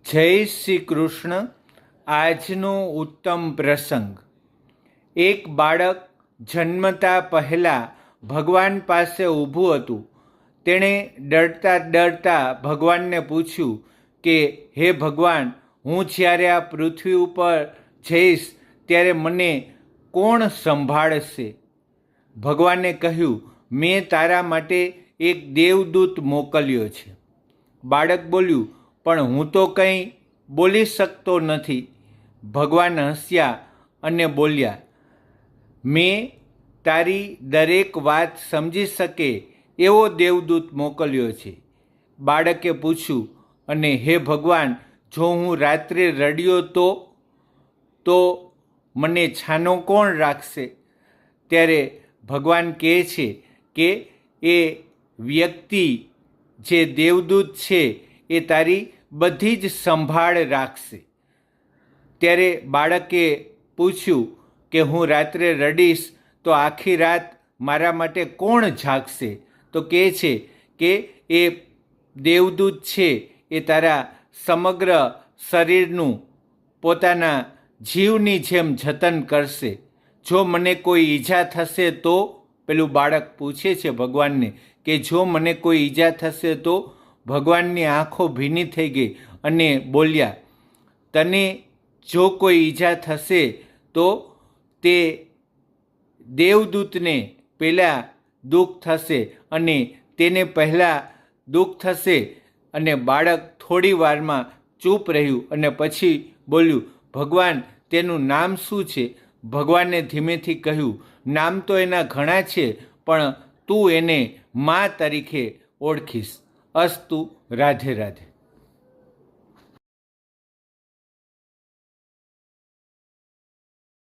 જય શ્રી કૃષ્ણ. આજનો ઉત્તમ પ્રસંગ. એક બાળક જન્મતા પહેલાં ભગવાન પાસે ઊભું હતું. તેણે ડરતા ડરતા ભગવાનને પૂછ્યું કે હે ભગવાન, હું જ્યારે આ પૃથ્વી ઉપર જઈશ ત્યારે મને કોણ સંભાળશે? ભગવાને કહ્યું, મેં તારા માટે એક દેવદૂત મોકલ્યો છે. બાળક બોલ્યું, પણ હું તો કંઈ બોલી શકતો નથી. ભગવાન હસ્યા અને બોલ્યા, મેં તારી દરેક વાત સમજી શકે એવો દેવદૂત મોકલ્યો છે. બાળકે પૂછ્યું, અને હે ભગવાન, જો હું રાત્રે રડ્યો તો મને છાનો કોણ રાખશે? ત્યારે ભગવાન કહે છે કે એ વ્યક્તિ જે દેવદૂત છે એ તારી બધી જ સંભાળ રાખશે. ત્યારે બાળકે પૂછ્યું કે હું રાત્રે રડીશ તો આખી રાત મારા માટે કોણ જાગશે? તો કહે છે કે એ દેવદૂત છે એ તારા સમગ્ર શરીરનું પોતાના જીવની જેમ જતન કરશે. જો મને કોઈ ઈજા થશે તો? પેલું બાળક પૂછે છે ભગવાનને કે જો મને કોઈ ઈજા થશે તો? ભગવાનની આંખો ભીની થઈ ગઈ અને બોલ્યા, તને જો કોઈ ઈજા થશે તો તે દેવદૂતને પહેલાં દુઃખ થશે અને તેને પહેલાં દુઃખ થશે. અને બાળક થોડી વારમાં ચૂપ રહ્યું અને પછી બોલ્યું, ભગવાન, તેનું નામ શું છે? ભગવાને ધીમેથી કહ્યું, નામ તો એના ઘણા છે, પણ તું એને મા તરીકે ઓળખીશ. અસ્તુ. રાધે રાધે.